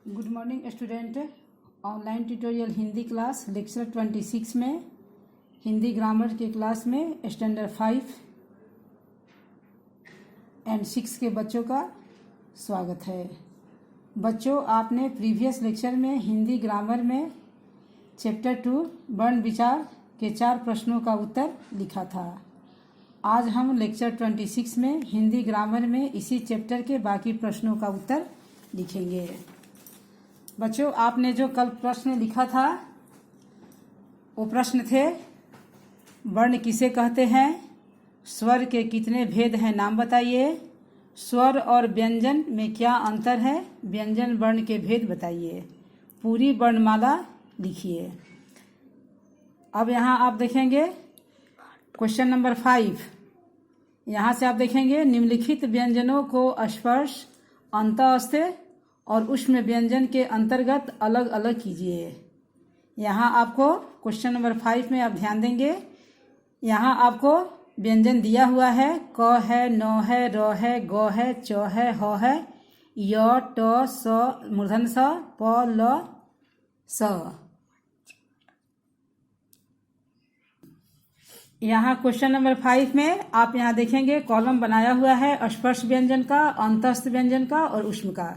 Good morning student. Online tutorial Hindi class lecture 26 में Hindi grammar के class में स्टैंडर्ड 5 एंड 6 के बच्चों का स्वागत है। बच्चों, आपने प्रीवियस लेक्चर में हिंदी ग्रामर में चैप्टर 2 वर्ण विचार के 4 प्रश्नों का उत्तर लिखा था। आज हम लेक्चर 26 में हिंदी ग्रामर में इसी चैप्टर के बाकी प्रश्नों का उत्तर लिखेंगे। बच्चों, आपने जो कल प्रश्न लिखा था वो प्रश्न थे, वर्ण किसे कहते हैं, स्वर के कितने भेद हैं नाम बताइए, स्वर और व्यंजन में क्या अंतर है, व्यंजन वर्ण के भेद बताइए, पूरी वर्णमाला लिखिए। अब यहाँ आप देखेंगे क्वेश्चन नंबर 5। यहाँ से आप देखेंगे निम्नलिखित व्यंजनों को स्पर्श, अंतःस्थ और ऊष्म व्यंजन के अंतर्गत अलग अलग कीजिए। यहाँ आपको क्वेश्चन नंबर 5 में आप ध्यान देंगे, यहाँ आपको व्यंजन दिया हुआ है, क है, न है, र है, ग है, च है, ह है, य, ट, स, मूर्धन स, प, ल, स। यहाँ क्वेश्चन नंबर 5 में आप यहाँ देखेंगे कॉलम बनाया हुआ है स्पर्श व्यंजन का, अंतःस्थ व्यंजन का और ऊष्म का।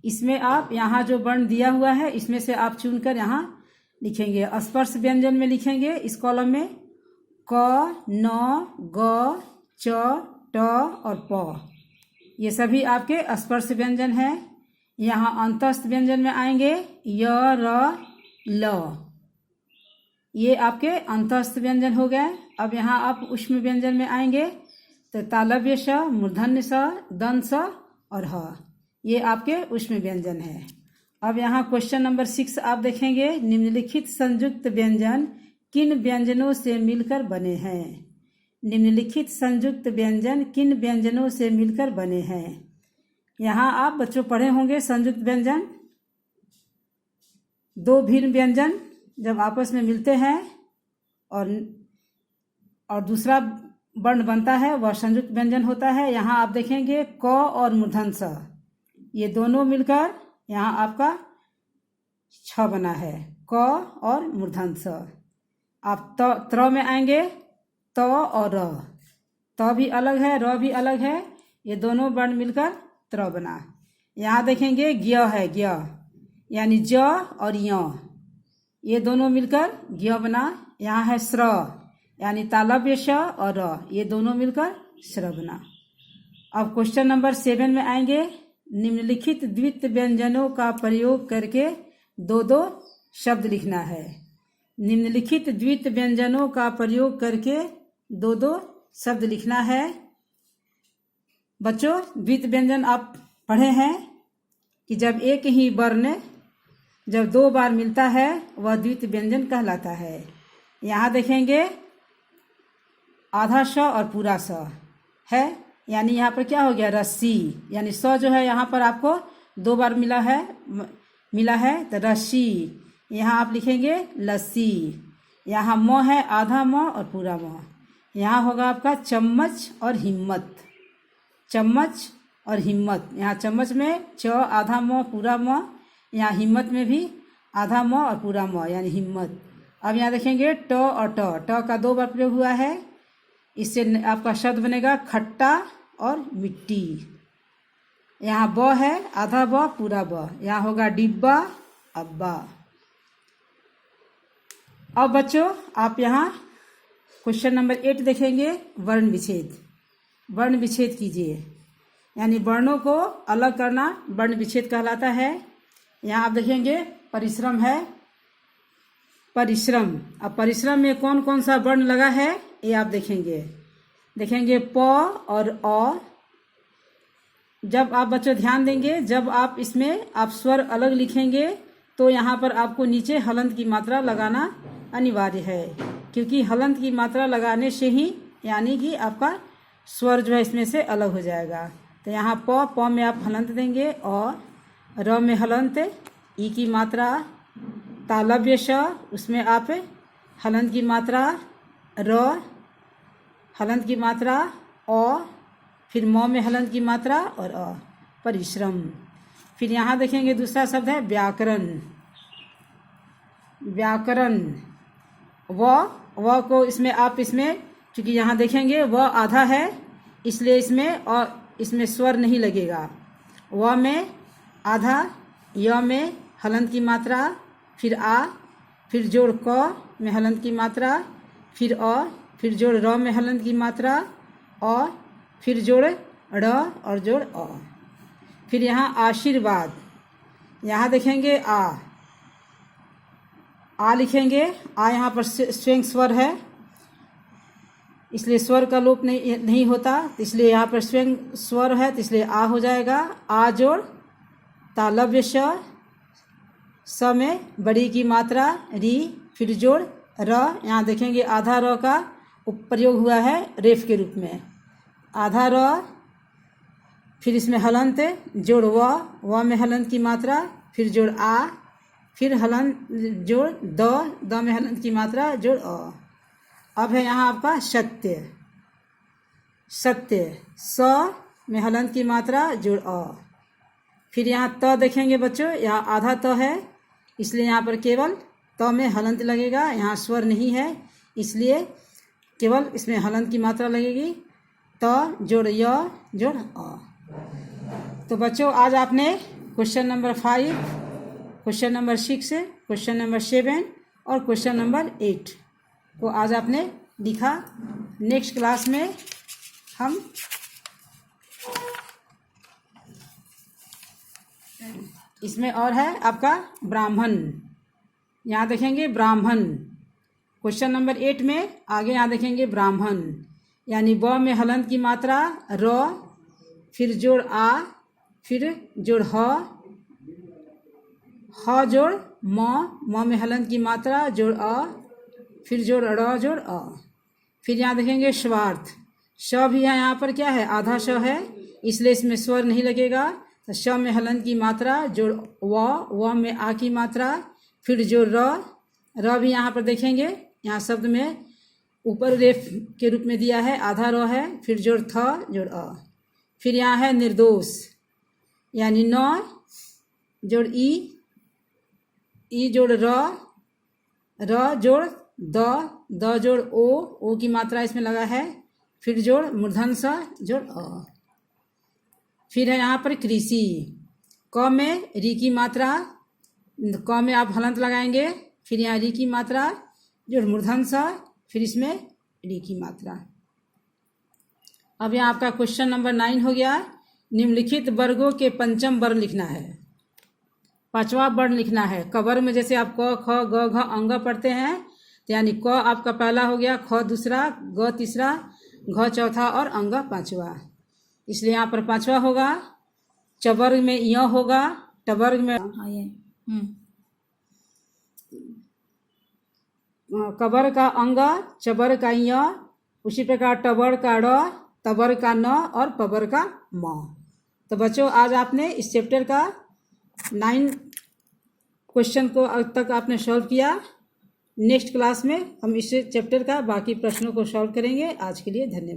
इसमें आप यहाँ जो वर्ण दिया हुआ है इसमें से आप चुनकर यहाँ लिखेंगे। स्पर्श व्यंजन में लिखेंगे इस कॉलम में क, न, ग, च, ट और प, ये सभी आपके स्पर्श व्यंजन हैं। यहाँ अंतःस्थ व्यंजन में आएंगे य, र, ल, ये आपके अंतःस्थ व्यंजन हो गए। अब यहाँ आप ऊष्म व्यंजन में आएंगे तो तालव्य स, मूर्धन्य स, दंत स और ह, ये आपके ऊष्म व्यंजन है। अब यहाँ क्वेश्चन नंबर 6 आप देखेंगे, निम्नलिखित संयुक्त व्यंजन किन व्यंजनों से मिलकर बने हैं। निम्नलिखित संयुक्त व्यंजन किन व्यंजनों से मिलकर बने हैं। यहाँ आप बच्चों पढ़े होंगे संयुक्त व्यंजन, दो भिन्न व्यंजन जब आपस में मिलते हैं और दूसरा वर्ण बनता है वह संयुक्त व्यंजन होता है। यहाँ आप देखेंगे क और मूर्धन स, ये दोनों मिलकर यहाँ आपका छ बना है, क और मूर्धन स। आप त्र में आएंगे त और र, त भी अलग है, र भी अलग है, ये दोनों वर्ण मिलकर त्र बना। यहाँ देखेंगे ज्ञ है, ज्ञ यानी ज और य, ये दोनों मिलकर ज्ञ बना। यहाँ है स्र यानी तालव्य श और र, ये दोनों मिलकर श्र बना। अब क्वेश्चन नंबर 7 में आएंगे, निम्नलिखित द्वित्व व्यंजनों का प्रयोग करके दो दो शब्द लिखना है। निम्नलिखित द्वित्व व्यंजनों का प्रयोग करके दो दो शब्द लिखना है। बच्चों, द्वित्व व्यंजन आप पढ़े हैं कि जब एक ही वर्ण जब 2 बार मिलता है वह द्वित्व व्यंजन कहलाता है। यहाँ देखेंगे आधा स और पूरा स है, यानी यहाँ पर क्या हो गया, रस्सी, यानी स जो है यहाँ पर आपको 2 बार मिला है तो रस्सी। यहाँ आप लिखेंगे लस्सी। यहाँ म है, आधा म और पूरा म। यहाँ होगा आपका चम्मच और हिम्मत, चम्मच और हिम्मत। यहाँ चम्मच में च आधा म पूरा म, यहाँ हिम्मत में भी आधा म और पूरा म यानी हिम्मत। अब यहाँ देखेंगे ट और ट का 2 बार प्रयोग हुआ है, इससे आपका शब्द बनेगा खट्टा और मिट्टी। यहाँ ब है, आधा ब पूरा ब, यहाँ होगा डिब्बा, अब्बा। अब बच्चों आप यहाँ क्वेश्चन नंबर 8 देखेंगे, वर्ण विच्छेद। वर्ण विच्छेद कीजिए, यानी वर्णों को अलग करना वर्ण विच्छेद कहलाता है। यहाँ आप देखेंगे परिश्रम है, परिश्रम। अब परिश्रम में कौन कौन सा वर्ण लगा है ये आप देखेंगे प और अ। जब आप बच्चों ध्यान देंगे, जब आप इसमें आप स्वर अलग लिखेंगे तो यहाँ पर आपको नीचे हलंत की मात्रा लगाना अनिवार्य है, क्योंकि हलंत की मात्रा लगाने से ही यानी कि आपका स्वर जो है इसमें से अलग हो जाएगा। तो यहाँ प में आप हलंत देंगे, और र में हलंत, ई की मात्रा, तालव्य श उसमें आप हलंत की मात्रा, र हलंत की मात्रा, अ फिर म में हलंत की मात्रा और अ, परिश्रम। फिर यहाँ देखेंगे दूसरा शब्द है व्याकरण। व्याकरण व को इसमें आप इसमें चूँकि यहाँ देखेंगे व आधा है इसलिए इसमें स्वर नहीं लगेगा। व में आधा, य में हलंत की मात्रा, फिर आ, फिर जोड़ क में हलंत की मात्रा, फिर अ, फिर जोड़ र में हलंत की मात्रा, अ, फिर जोड़ ड़ और जोड़ अ। फिर यहाँ आशीर्वाद, यहाँ देखेंगे आ लिखेंगे। आ यहाँ पर स्वयं स्वर है इसलिए स्वर का लोप नहीं होता, इसलिए यहाँ पर स्वयं स्वर है तो इसलिए आ हो जाएगा। आ जोड़ तालव्य स में बड़ी की मात्रा री, फिर जोड़ र। यहाँ देखेंगे आधा र का प्रयोग हुआ है रेफ के रूप में। आधा र, फिर इसमें हलंत जोड़ व में हलंत की मात्रा, फिर जोड़ आ, फिर हलंत जोड़ द में हलंत की मात्रा जोड़ अ। अब है यहाँ आपका सत्य। सत्य स में हलंत की मात्रा जोड़ अ। फिर यहाँ त देखेंगे बच्चों, यहाँ आधा त है इसलिए यहाँ पर केवल त में हलंत लगेगा, यहाँ स्वर नहीं है इसलिए केवल इसमें हलंत की मात्रा लगेगी। त जोड़ य जोड़ अ। तो बच्चों आज आपने question number 5, question number 6, question number 7 और क्वेश्चन नंबर 8 को आज आपने लिखा। नेक्स्ट क्लास में हम इसमें और है आपका ब्राह्मण। यहाँ देखेंगे ब्राह्मण क्वेश्चन नंबर 8 में आगे यहाँ देखेंगे ब्राह्मण, यानी ब में हलंत की मात्रा र, फिर जोड़ आ, फिर जोड़ ह जोड़ म में हलंत की मात्रा जोड़ अ, फिर जोड़ ड़ जोड़ अ। फिर यहाँ देखेंगे स्वार्थ। श भी है यहाँ पर क्या है, आधा श है इसलिए इसमें स्वर नहीं लगेगा। तो श में हलंत की मात्रा जोड़ व में आ की मात्रा, फिर जोड़ र भी यहाँ पर देखेंगे यहाँ शब्द में ऊपर रेफ के रूप में दिया है, आधा र है, फिर जोड़ थ जोड़ अ। फिर यहाँ है निर्दोष, यानी न जोड़ ई जोड़ र जोड़ द जोड़ ओ की मात्रा इसमें लगा है, फिर जोड़ मूर्धन स जोड़ अ। फिर है यहाँ पर कृषि। क में री की मात्रा, क में आप हलंत लगाएंगे, फिर यहाँ री की मात्रा जोड़ मूर्धन स, फिर इसमें री की मात्रा। अब यहाँ आपका क्वेश्चन नंबर 9 हो गया। निम्नलिखित वर्गों के पंचम वर्ण लिखना है, पांचवा वर्ण लिखना है। क वर्ग में जैसे आप क ख ग घ अंग पढ़ते हैं तो यानी क आपका पहला हो गया, ख दूसरा, ग तीसरा, घ चौथा और अंग पांचवा। इसलिए यहाँ पर पांचवा होगा। च वर्ग में य होगा, ट वर्ग में क वर्ग का अंग, च वर्ग का य, उसी प्रकार ट वर्ग का ड़, त वर्ग का न और प वर्ग का म। तो बच्चों आज आपने इस चैप्टर का 9 क्वेश्चन को अब तक आपने सॉल्व किया। नेक्स्ट क्लास में हम इस चैप्टर का बाकी प्रश्नों को सॉल्व करेंगे। आज के लिए धन्यवाद।